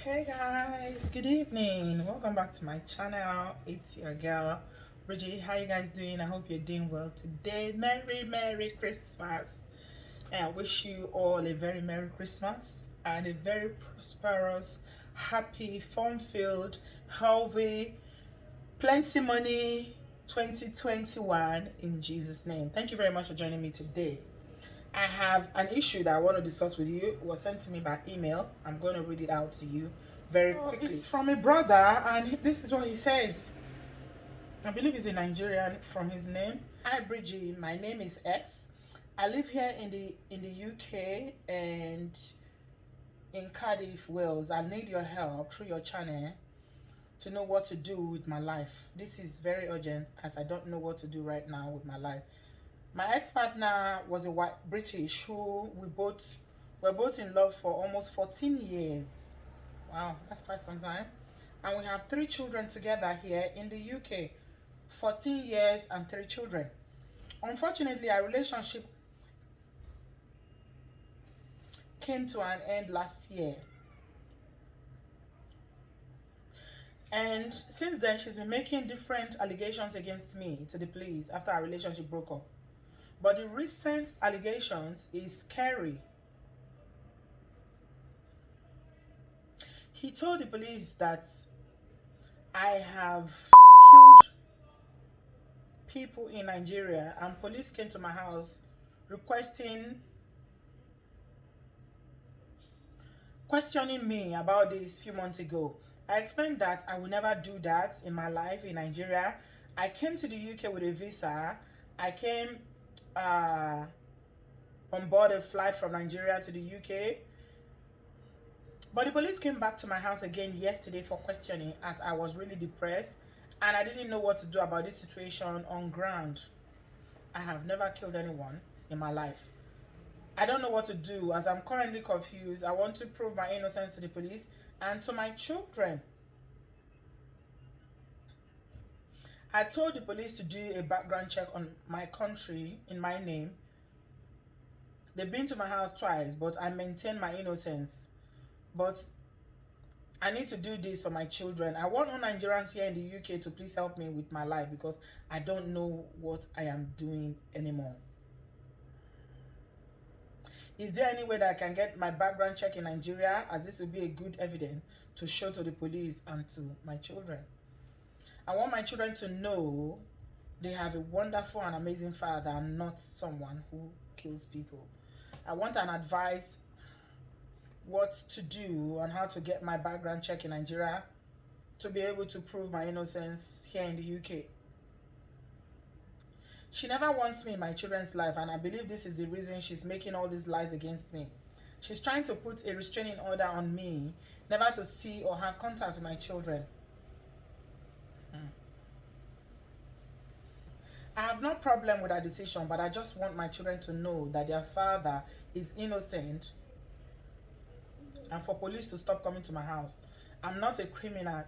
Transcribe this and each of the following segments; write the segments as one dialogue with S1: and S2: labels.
S1: Hey guys, good evening. Welcome back to my channel. It's your girl Bridget. How you guys doing? I hope you're doing well today. Merry Christmas. And I wish you all a very Merry Christmas and a very prosperous, happy, fun-filled, healthy, plenty money 2021 in Jesus' name. Thank you very much for joining me today. I have an issue that I want to discuss with you. It was sent to me by email. I'm going to read it out to you very quickly. It's from a brother, and this is what he says. I believe he's a Nigerian from his name. Hi Bridget, my name is S. I live here in the UK and in Cardiff, Wales. I need your help through your channel to know what to do with my life. This is very urgent as I don't know what to do right now with my life. My ex-partner was a white British who were both in love for almost 14 years. Wow, that's quite some time. And we have 3 children together here in the UK. 14 years and 3 children. Unfortunately, our relationship came to an end last year. And since then, she's been making different allegations against me to the police after our relationship broke up. But the recent allegations is scary. He told the police that I have killed people in Nigeria, and police came to my house questioning me about this few months ago. I explained that I will never do that in my life in Nigeria. I came to the UK with a visa. I came on board a flight from Nigeria to the UK. But the police came back to my house again yesterday for questioning as I was really depressed and I didn't know what to do about this situation on ground. I have never killed anyone in my life. I don't know what to do as I'm currently confused. I want to prove my innocence to the police and to my children. I told the police to do a background check on my country in my name. They've been to my house twice, but I maintain my innocence. But I need to do this for my children. I want all Nigerians here in the UK to please help me with my life because I don't know what I am doing anymore. Is there any way that I can get my background check in Nigeria, as this will be a good evidence to show to the police and to my children? I want my children to know they have a wonderful and amazing father and not someone who kills people. I want an advice what to do and how to get my background check in Nigeria to be able to prove my innocence here in the UK. She never wants me in my children's life, and I believe this is the reason she's making all these lies against me. She's trying to put a restraining order on me, never to see or have contact with my children. I have no problem with her decision, but I just want my children to know that their father is innocent and for police to stop coming to my house. I'm not a criminal.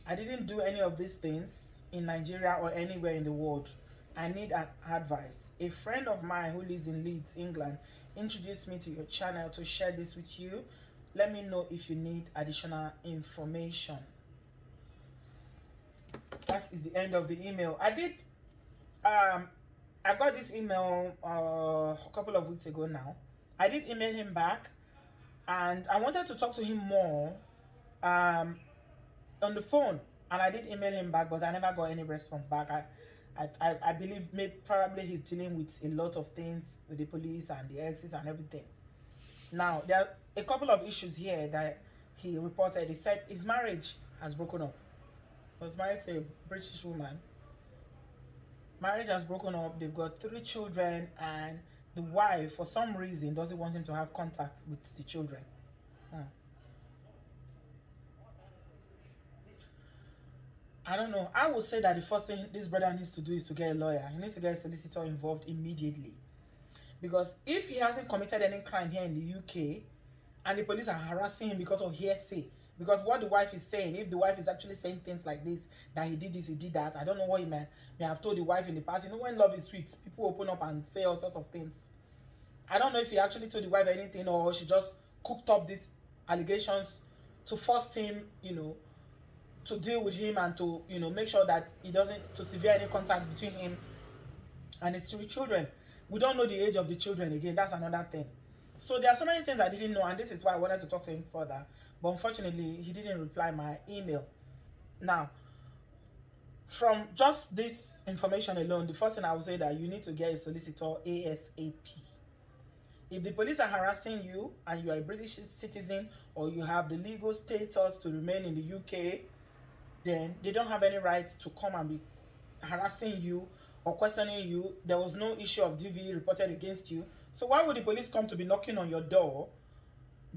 S1: I didn't do any of these things in Nigeria or anywhere in the world. I need an advice. A friend of mine who lives in Leeds, England, introduced me to your channel to share this with you. Let me know if you need additional information. That is the end of the email. I got this email a couple of weeks ago now. I did email him back and I wanted to talk to him more on the phone, and I did email him back, but I never got any response back. I believe probably he's dealing with a lot of things with the police and the exes and everything. Now, there are a couple of issues here that he reported. He said his marriage has broken up. He was married to a British woman. Marriage has broken up. They've got 3 children, and the wife, for some reason, doesn't want him to have contact with the children. I don't know. I would say that the first thing this brother needs to do is to get a lawyer. He needs to get a solicitor involved immediately. Because if he hasn't committed any crime here in the UK and the police are harassing him because of hearsay, because what the wife is saying, if the wife is actually saying things like this, that he did this, he did that, I don't know what he may have told the wife in the past. You know, when love is sweet, people open up and say all sorts of things. I don't know if he actually told the wife anything or she just cooked up these allegations to force him, to deal with him, and to, make sure that he doesn't, to sever any contact between him and his three children. We don't know the age of the children again. That's another thing. So there are so many things I didn't know, and this is why I wanted to talk to him further. But unfortunately, he didn't reply my email. Now, from just this information alone, the first thing I would say that you need to get a solicitor ASAP. If the police are harassing you and you are a British citizen, or you have the legal status to remain in the UK, then they don't have any right to come and be harassing you or questioning you. There was no issue of DV reported against you. So why would the police come to be knocking on your door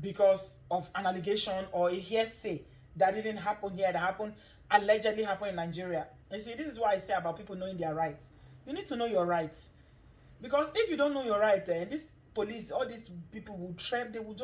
S1: because of an allegation or a hearsay that didn't happen here, that happened, allegedly happened in Nigeria? You see, this is what I say about people knowing their rights. You need to know your rights. Because if you don't know your right, then this police, all these people will trap, they will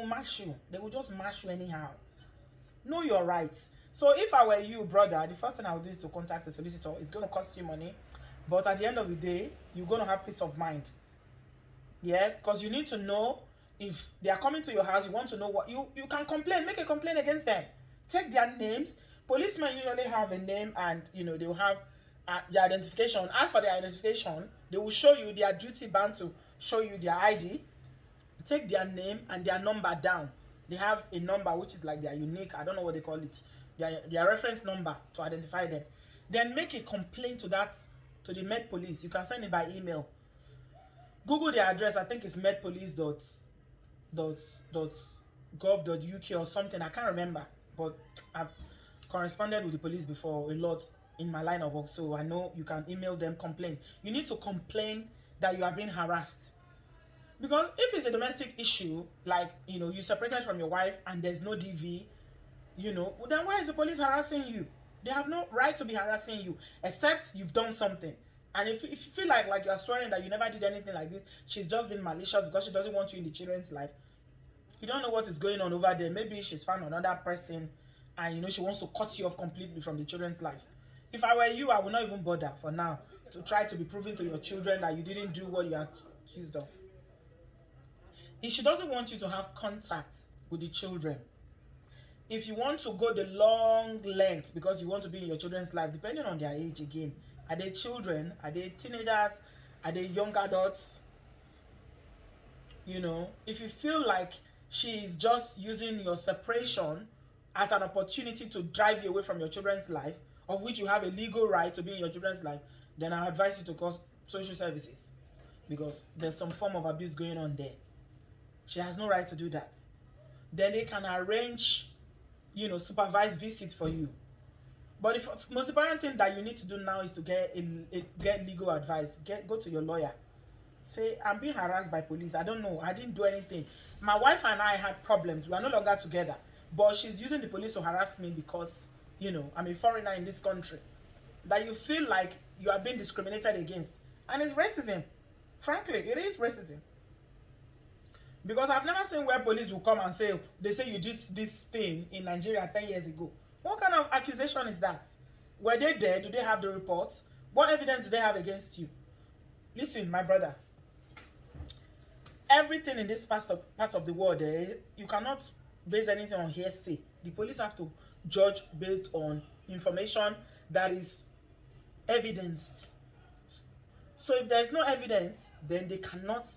S1: mash you. They will just mash you anyhow. Know your rights. So if I were you, brother, the first thing I would do is to contact the solicitor. It's going to cost you money, but at the end of the day, you're going to have peace of mind. Yeah, because you need to know if they are coming to your house. You want to know what you can complain. Make a complaint against them. Take their names. Policemen usually have a name, and they will have their identification. As for their identification, they will show you, their duty bound to show you their ID. Take their name and their number down. They have a number which is like their unique, I don't know what they call it, their reference number to identify them. Then make a complaint to the Met Police. You can send it by email. Google their address. I think it's metpolice.gov.uk or something. I can't remember, but I've corresponded with the police before a lot in my line of work, so I know you can email them, complain. You need to complain that you are being harassed. Because if it's a domestic issue, like, you separated from your wife and there's no DV, then why is the police harassing you? They have no right to be harassing you, except you've done something. And if you feel like you're swearing that you never did anything like this, she's just been malicious because she doesn't want you in the children's life. You don't know what is going on over there. Maybe she's found another person and, she wants to cut you off completely from the children's life. If I were you, I would not even bother for now to try to be proving to your children that you didn't do what you are accused of. If she doesn't want you to have contact with the children, if you want to go the long length because you want to be in your children's life, depending on their age again, are they children? Are they teenagers? Are they young adults? If you feel like she is just using your separation as an opportunity to drive you away from your children's life, of which you have a legal right to be in your children's life, then I advise you to call social services, because there's some form of abuse going on there. She has no right to do that. Then they can arrange, supervised visits for you. But the most important thing that you need to do now is to get legal advice. Go to your lawyer. Say, I'm being harassed by police. I don't know. I didn't do anything. My wife and I had problems. We are no longer together. But she's using the police to harass me because, I'm a foreigner in this country. That you feel like you are being discriminated against. And it's racism. Frankly, it is racism. Because I've never seen where police will come and say, they say you did this thing in Nigeria 10 years ago. What kind of accusation is that? Were they there? Do they have the reports? What evidence do they have against you? Listen, my brother. Everything in this part of the world, you cannot base anything on hearsay. The police have to judge based on information that is evidenced. So if there's no evidence, then they cannot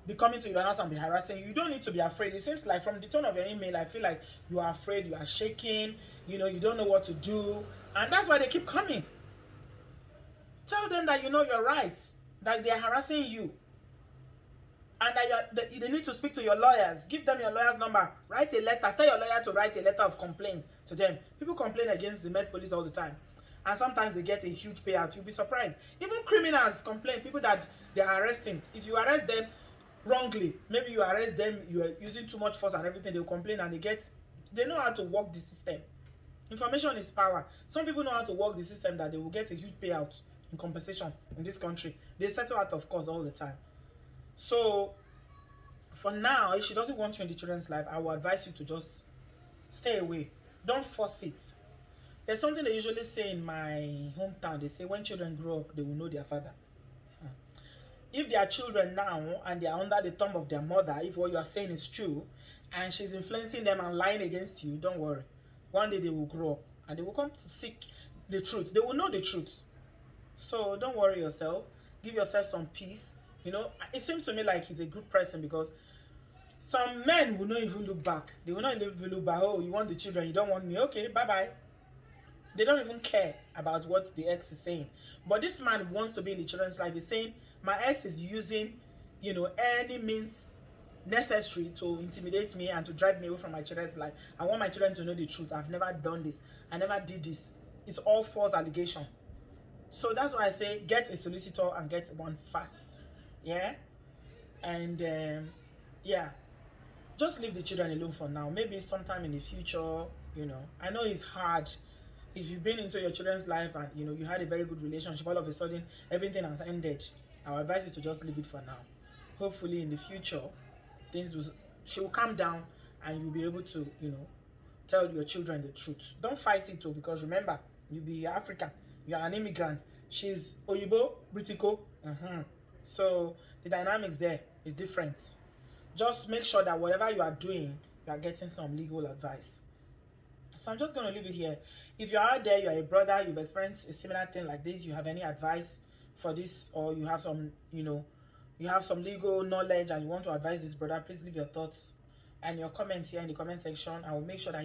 S1: be coming to your house and be harassing you. You don't need to be afraid. It seems like from the tone of your email, I feel like you are afraid, you are shaking, you don't know what to do. And that's why they keep coming. Tell them that you know your rights, that they are harassing you. And that they need to speak to your lawyers. Give them your lawyer's number. Write a letter. Tell your lawyer to write a letter of complaint to them. People complain against the Met Police all the time. And sometimes they get a huge payout. You'll be surprised. Even criminals complain. People that they are arresting. If you arrest them wrongly, maybe you arrest them, you are using too much force and everything, they'll complain, and they know how to work the system. Information is power. Some people know how to work the system that they will get a huge payout in compensation in this country. They settle out of court all the time. So for now, if she doesn't want you in the children's life, I will advise you to just stay away. Don't force it. There's something they usually say in my hometown. They say when children grow up, they will know their father. if they are children now and they are under the thumb of their mother, if what you are saying is true, and she's influencing them and lying against you, don't worry. One day they will grow up and they will come to seek the truth. They will know the truth. So don't worry yourself. Give yourself some peace. You know, it seems to me like he's a good person, because some men will not even look back. They will not even look back. Oh, you want the children, you don't want me. Okay, bye-bye. They don't even care about what the ex is saying. But this man wants to be in the children's life. He's saying, my ex is using, you know, any means necessary to intimidate me and to drive me away from my children's life. I want my children to know the truth. I've never done this. I never did this. It's all false allegation. So that's why I say, get a solicitor and get one fast. Yeah? And, yeah. Just leave the children alone for now. Maybe sometime in the future, you know. I know it's hard. If you've been into your children's life and, you know, you had a very good relationship, all of a sudden, everything has ended, I'll advise you to just leave it for now. Hopefully, in the future, she will calm down and you'll be able to, you know, tell your children the truth. Don't fight it, though, because remember, you'll be African. You're an immigrant. She's Oyinbo, Britiko. So, the dynamics there is different. Just make sure that whatever you are doing, you are getting some legal advice. So I'm just going to leave it here. If you're out there, you're a brother, you've experienced a similar thing like this, you have any advice for this, or you have some, you know, you have some legal knowledge and you want to advise this brother, please leave your thoughts and your comments here in the comment section. I will make sure that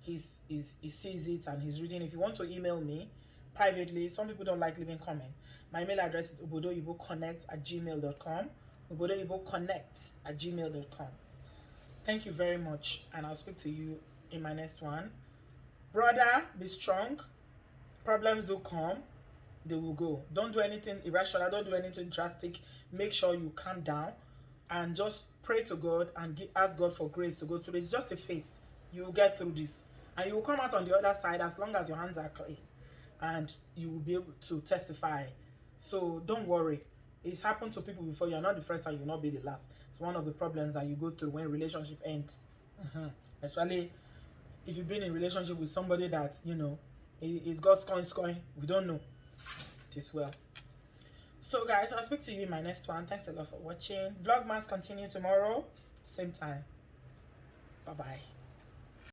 S1: he sees it and he's reading. If you want to email me privately, some people don't like leaving comment. My email address is obodoyiboconnect@gmail.com. obodoyiboconnect@gmail.com. Thank you very much, and I'll speak to you in my next one. Brother, be strong. Problems do come, they will go. Don't do anything irrational, don't do anything drastic. Make sure you calm down and just pray to God and ask God for grace to go through this. It's just a phase. You will get through this and you will come out on the other side as long as your hands are clean, and you will be able to testify. So don't worry. It's happened to people before. You're not the first and you'll not be the last. It's one of the problems that you go through when relationship ends. Especially if you've been in a relationship with somebody that, you know, it's got scoring. We don't know. It is well. So guys, I'll speak to you in my next one. Thanks a lot for watching. Vlogmas continue tomorrow, same time. Bye-bye.